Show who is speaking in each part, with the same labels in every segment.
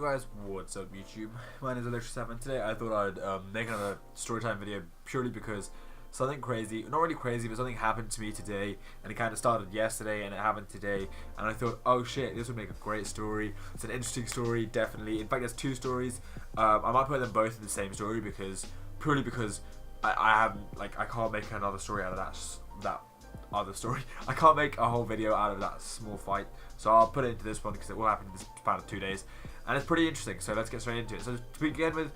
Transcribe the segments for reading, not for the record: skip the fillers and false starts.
Speaker 1: guys, what's up YouTube? My name is Electric7. Today I thought I'd make another storytime video purely because something crazy, not really crazy, but something happened to me today, and it kind of started yesterday and it happened today, and I thought, oh shit, this would make a great story. It's an interesting story, definitely. In fact, there's two stories. I might put them both in the same story purely because I can't make another story out of that other story. I can't make a whole video out of that small fight, so I'll put it into this one because it will happen in this span of 2 days, and it's pretty interesting. So let's get straight into it. So to begin with,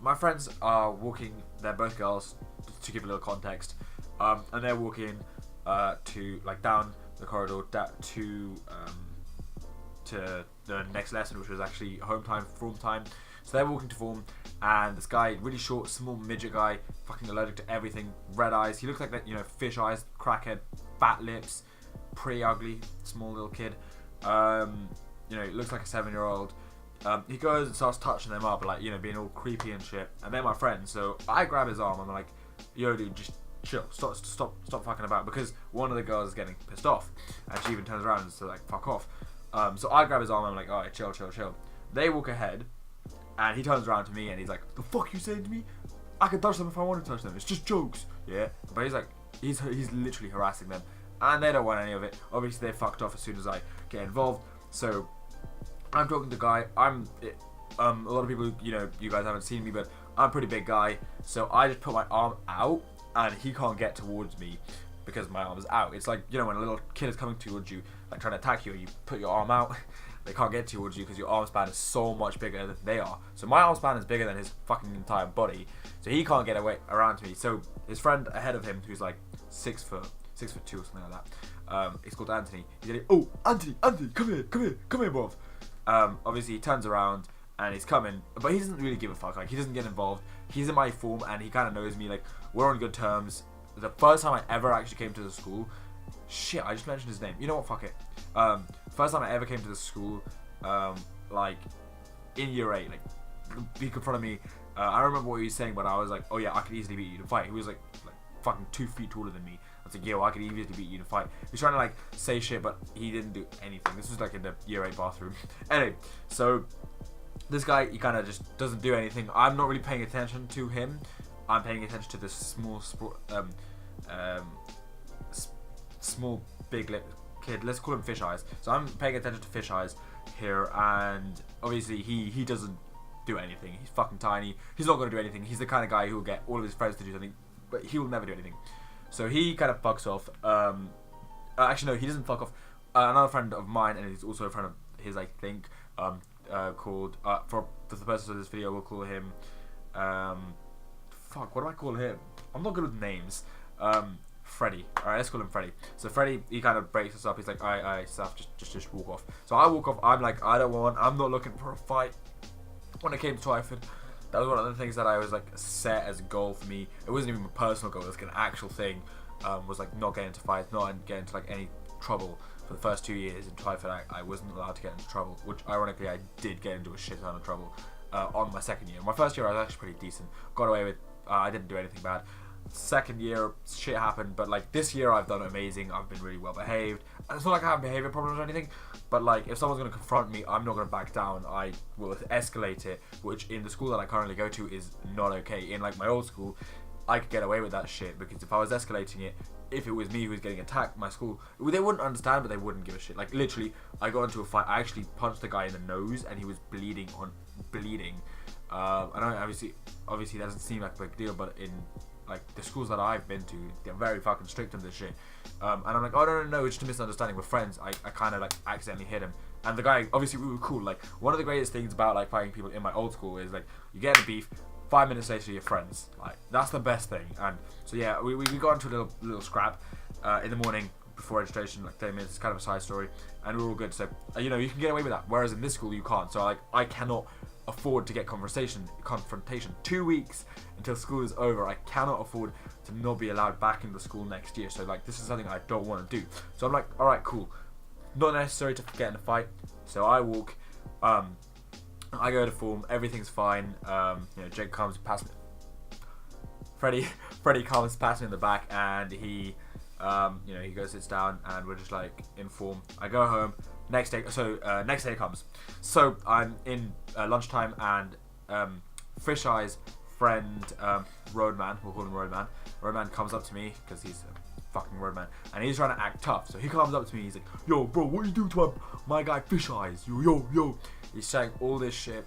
Speaker 1: my friends are walking. They're both girls, to give a little context, and they're walking to down the corridor to the next lesson, which was actually form time. So they're walking to form, and this guy, really short, small midget guy, fucking allergic to everything, red eyes. He looks like that, fish eyes, crackhead, fat lips, pretty ugly, small little kid. He looks like a 7-year-old. He goes and starts touching them up, being all creepy and shit. And they're my friends, so I grab his arm. I'm like, yo, dude, just chill, stop fucking about, because one of the girls is getting pissed off, and she even turns around and says fuck off. So I grab his arm. I'm like, alright, chill. They walk ahead. And he turns around to me and he's like, the fuck you saying to me? I can touch them if I want to touch them. It's just jokes. Yeah. But he's like, he's literally harassing them. And they don't want any of it. Obviously, they fucked off as soon as I get involved. So, I'm talking to the guy. A lot of people, you guys haven't seen me, but I'm a pretty big guy. So, I just put my arm out and he can't get towards me because my arm is out. It's like, when a little kid is coming towards you, trying to attack you, and you put your arm out. They can't get towards you because your arm span is so much bigger than they are. So my arm span is bigger than his fucking entire body. So he can't get away around to me. So his friend ahead of him, who's like 6'2" or something like that. He's called Anthony. He's like, oh, Anthony, come here, bruv. Obviously he turns around and he's coming, but he doesn't really give a fuck. He doesn't get involved. He's in my form and he kind of knows me. We're on good terms. The first time I ever actually came to the school. Shit, I just mentioned his name. You know what? Fuck it. First time I ever came to the school, in year 8, he confronted me. I remember what he was saying, but I was like, oh yeah, I could easily beat you to fight. He was like fucking 2 feet taller than me. I was like, yo, I could easily beat you to fight. He was trying to say shit, but he didn't do anything. This was in the year 8 bathroom. Anyway, so this guy, he kind of just doesn't do anything. I'm not really paying attention to him. I'm paying attention to this small big lip kid. Let's call him Fish Eyes. So I'm paying attention to Fish Eyes here, and obviously he doesn't do anything. He's fucking tiny. He's not going to do anything. He's the kind of guy who will get all of his friends to do something, but he will never do anything. So he kind of fucks off. Actually no, he doesn't fuck off. Another friend of mine, and he's also a friend of his, I think, called for the purpose of this video, we'll call him fuck, what do I call him? I'm not good with names. Freddy. Alright, let's call him Freddy. So Freddy, he kind of breaks us up. He's like, alright, stuff, just walk off. So I walk off. I'm like, I'm not looking for a fight. When it came to Twyford, that was one of the things that I was set as a goal for me. It wasn't even a personal goal. It was an actual thing. Was not getting into fights, not getting into any trouble. For the first 2 years in Twyford, I wasn't allowed to get into trouble, which ironically I did get into a shit ton of trouble on my second year. My first year I was actually pretty decent. Got away with, I didn't do anything bad. Second year, shit happened, but this year I've done amazing. I've been really well behaved, and it's not like I have behavior problems or anything, but if someone's going to confront me, I'm not going to back down. I will escalate it, which in the school that I currently go to is not okay. In my old school, I could get away with that shit, because if I was escalating it, if it was me who was getting attacked in my school, they wouldn't understand, but they wouldn't give a shit. Literally, I got into a fight. I actually punched the guy in the nose, and he was bleeding. I know obviously that doesn't seem like a big deal, but in the schools that I've been to, they're very fucking strict on this shit. And I'm like, oh no, it's just a misunderstanding. We're friends. I kind of accidentally hit him, and the guy, obviously we were cool. One of the greatest things about fighting people in my old school is you get in a beef, 5 minutes later you're friends. That's the best thing. And so yeah, we got into a little scrap in the morning before registration, 10 minutes. It's kind of a side story, and we're all good. So you can get away with that, whereas in this school you can't. So I cannot afford to get confrontation 2 weeks until school is over. I cannot afford to not be allowed back into school next year. So this is something I don't want to do. So I'm like, all right, cool, not necessary to get in a fight. So I walk, I go to form, everything's fine. Jake comes past me, Freddy comes past me in the back, and he he goes, sits down, and we're just in form. I go home, next day comes. So I'm in lunchtime, and Fisheyes friend, Roadman, we'll call him Roadman. Roadman comes up to me because he's a fucking Roadman, and he's trying to act tough. So he comes up to me, he's like, "Yo, bro, what you doing to my guy Fisheyes? Yo." He's saying all this shit.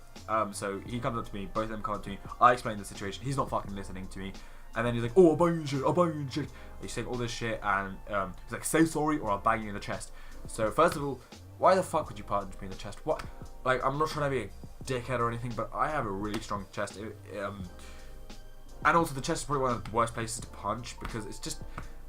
Speaker 1: So he comes up to me, both of them come up to me. I explain the situation. He's not fucking listening to me. And then he's like, "Oh, I'll bang you in shit. He's saying all this shit, and he's like, "Say sorry or I'll bang you in the chest." So first of all, why the fuck would you punch me in the chest? What? Like, I'm not trying to be a dickhead or anything, but I have a really strong chest. And also the chest is probably one of the worst places to punch, because it's just,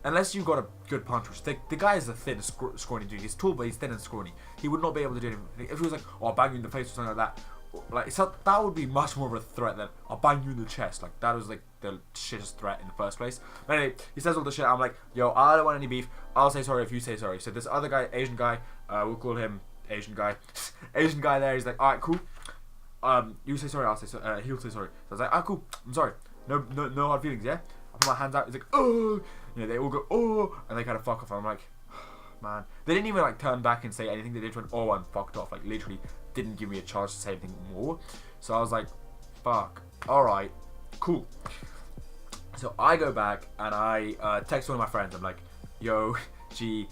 Speaker 1: unless you've got a good punch, which the guy is a thin, scrawny dude. He's tall, but he's thin and scrawny. He would not be able to do anything. If he was like, "Oh, I'll bang you in the face" or something like that, like, so that would be much more of a threat than "I'll bang you in the chest." Like, that was like the shittest threat in the first place. But anyway, he says all the shit. I'm like, "Yo, I don't want any beef. I'll say sorry if you say sorry." So this other guy, Asian guy, we'll call him Asian guy. Asian guy there, he's like, "Alright, cool. You say sorry, I'll say sorry. He'll say sorry." So I was like, "Ah, cool. I'm sorry. No hard feelings, yeah?" I put my hands out. He's like, "Oh," you know, they all go, "Oh," and they kind of fuck off. I'm like, man, they didn't even like turn back and say anything. They just went, "Oh," and fucked off. Like, literally didn't give me a chance to say anything more. So I was like, fuck. Alright, cool. So I go back and I text one of my friends. I'm like, "Yo, gee,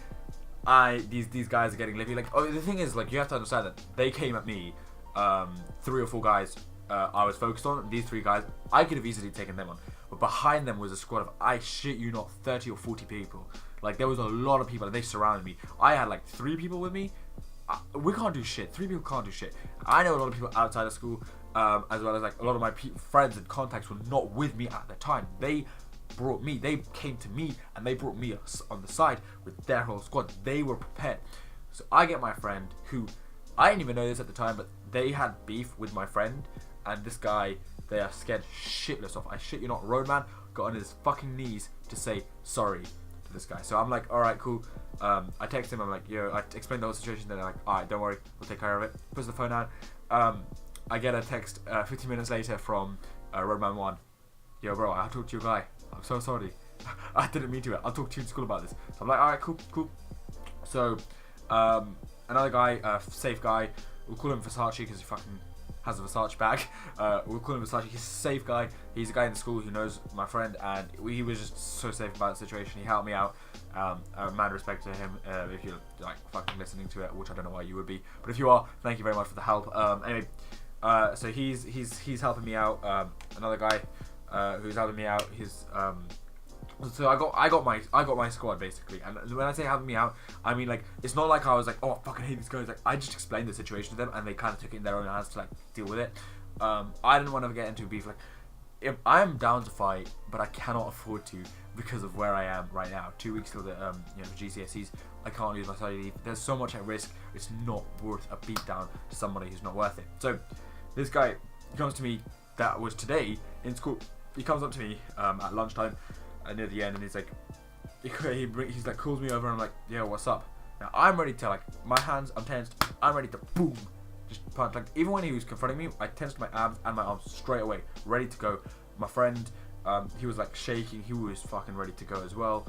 Speaker 1: these guys are getting lippy." Like, oh, the thing is, like, you have to understand that they came at me, 3 or 4 guys I was focused on. These 3 guys, I could have easily taken them on. But behind them was a squad of, I shit you not, 30 or 40 people. Like, there was a lot of people, and they surrounded me. I had like 3 people with me. We can't do shit. 3 people can't do shit. I know a lot of people outside of school, as well as like a lot of my friends and contacts were not with me at the time. They came to me, and they brought me on the side with their whole squad. They were prepared. So I get my friend, who, I didn't even know this at the time, but they had beef with my friend, and this guy, they are scared shitless of. I shit you not, Roadman got on his fucking knees to say sorry to this guy. So I'm like, "Alright, cool." I text him, I'm like, "Yo," I explained the whole situation. They're like, "Alright, don't worry, we'll take care of it." Puts the phone down. I get a text 15 minutes later from Roadman 1. "Yo, bro, I talked to your guy. I'm so sorry. I didn't mean to. I'll talk to you in school about this." So I'm like, "Alright, cool." So another guy, safe guy, we'll call him Versace because he fucking has a Versace bag. We'll call him Versace. He's a safe guy. He's a guy in the school who knows my friend, and he was just so safe about the situation. He helped me out. Mad respect to him. If you're like fucking listening to it, which I don't know why you would be, but if you are, thank you very much for the help. Anyway, so he's helping me out. Another guy who's helping me out. So I got my squad basically, and when I say helping me out, I mean, like, it's not like I was like, "Oh, I fucking hate these guys." Like, I just explained the situation to them, and they kind of took it in their own hands to like deal with it. I didn't want to get into beef. Like, if I am down to fight, but I cannot afford to because of where I am right now. 2 weeks till the GCSEs. I can't lose my study leave. There's so much at risk. It's not worth a beatdown to somebody who's not worth it. So this guy comes to me. That was today in school. He comes up to me at lunchtime. Near the end, and he's like, he's like, calls me over, and I'm like, "Yo, what's up?" Now I'm ready to, like, my hands, I'm tensed, I'm ready to boom, just punch. Like, even when he was confronting me, I tensed my abs and my arms straight away, ready to go. My friend, he was like shaking, he was fucking ready to go as well.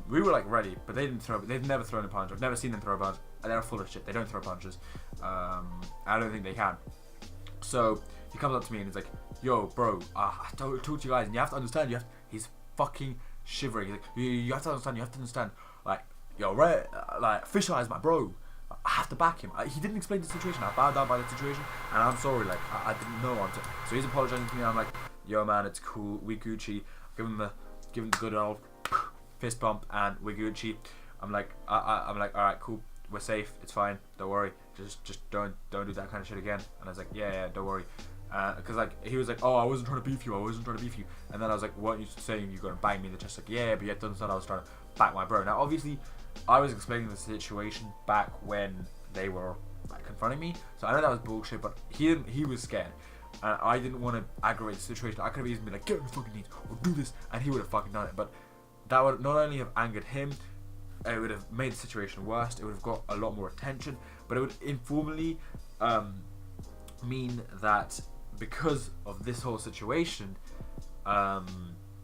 Speaker 1: We were like ready, but they've never thrown a punch. I've never seen them throw a punch, and they're full of shit. They don't throw punches. I don't think they can. So he comes up to me and he's like, "Yo, bro, I talk to you guys, and you have to understand, he's fucking shivering. He's like, you have to understand, like, yo, right, like, Fisheye my bro. I have to back him." He didn't explain the situation. I bowed down by the situation, and I'm sorry, like, I didn't know until. So he's apologizing to me, and I'm like, "Yo, man, it's cool. We Gucci." Give him the good old fist bump, and we Gucci. I'm like, I'm like, "Alright, cool. We're safe. It's fine. Don't worry. Just don't do that kind of shit again." And I was like, yeah, don't worry. Because like, he was like, "Oh, I wasn't trying to beef you. And then I was like, "Weren't you saying you're gonna bang me in the chest?" Like, "Yeah, but you have to understand, I was trying to back my bro." Now, obviously, I was explaining the situation back when they were like confronting me, so I know that was bullshit. But he was scared, and I didn't want to aggravate the situation. I could have easily been like, "Get on your fucking knees or do this," and he would have fucking done it. But that would not only have angered him, it would have made the situation worse. It would have got a lot more attention, but it would informally mean that, because of this whole situation,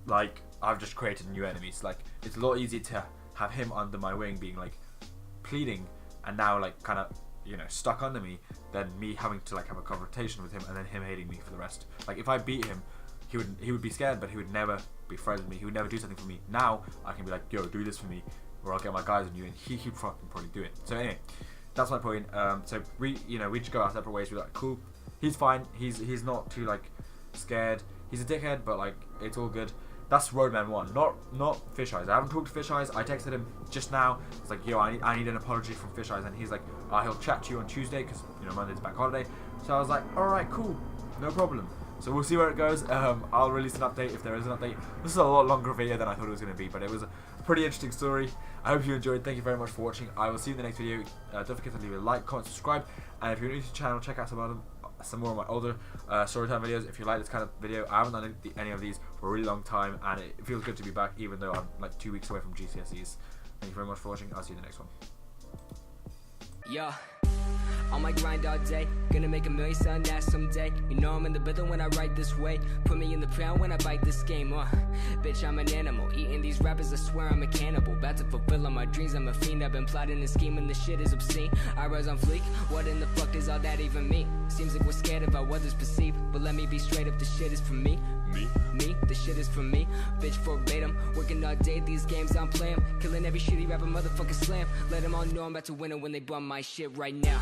Speaker 1: like, I've just created new enemies. Like, it's a lot easier to have him under my wing, being like pleading
Speaker 2: and now like kind of, you know, stuck under me, than me having to like have a confrontation with him and then him hating me for the rest. Like if I beat him, he would be scared, but he would never be friends with me. He would never do something for me. Now I can be like, yo, do this for me, or I'll get my guys on you, and he could fucking probably do it. So anyway, that's my point. So we just go our separate ways. We're like, cool. He's fine. He's not too like scared. He's a dickhead, but like it's all good. That's Roadman 1, not Fish Eyes. I haven't talked to Fish Eyes. I texted him just now. It's like, yo, I need an apology from Fish Eyes, and he's like, he'll chat to you on Tuesday because, you know, Monday's bank holiday. So I was like, all right, cool, no problem. So we'll see where it goes. I'll release an update if there is an update. This is a lot longer video than I thought it was going to be, but it was a pretty interesting story. I hope you enjoyed. Thank you very much for watching. I will see you in the next video. Don't forget to leave a like, comment, subscribe, and if you're new to the channel, check out some more of my older storytime videos. If you like this kind of video, I haven't done any of these for a really long time, and it feels good to be back, even though I'm like 2 weeks away from GCSEs. Thank you very much for watching. I'll see you in the next one.
Speaker 3: Yeah, on my grind all day, gonna make $1 million selling that someday. You know I'm in the building when I write this way. Put me in the pound when I bite this game. Bitch, I'm an animal, eating these rappers, I swear I'm a cannibal. About to fulfill all my dreams, I'm a fiend. I've been plotting and scheming, this shit is obscene. I rise on fleek, what in the fuck does all that even mean? Seems like we're scared of how others perceive, but let me be straight up, this shit is for me. Me, this shit is for me. Bitch, verbatim, working all day, these games I'm playing. Killing every shitty rapper, motherfucker slam. Let them all know I'm about to win it when they bum my shit right now.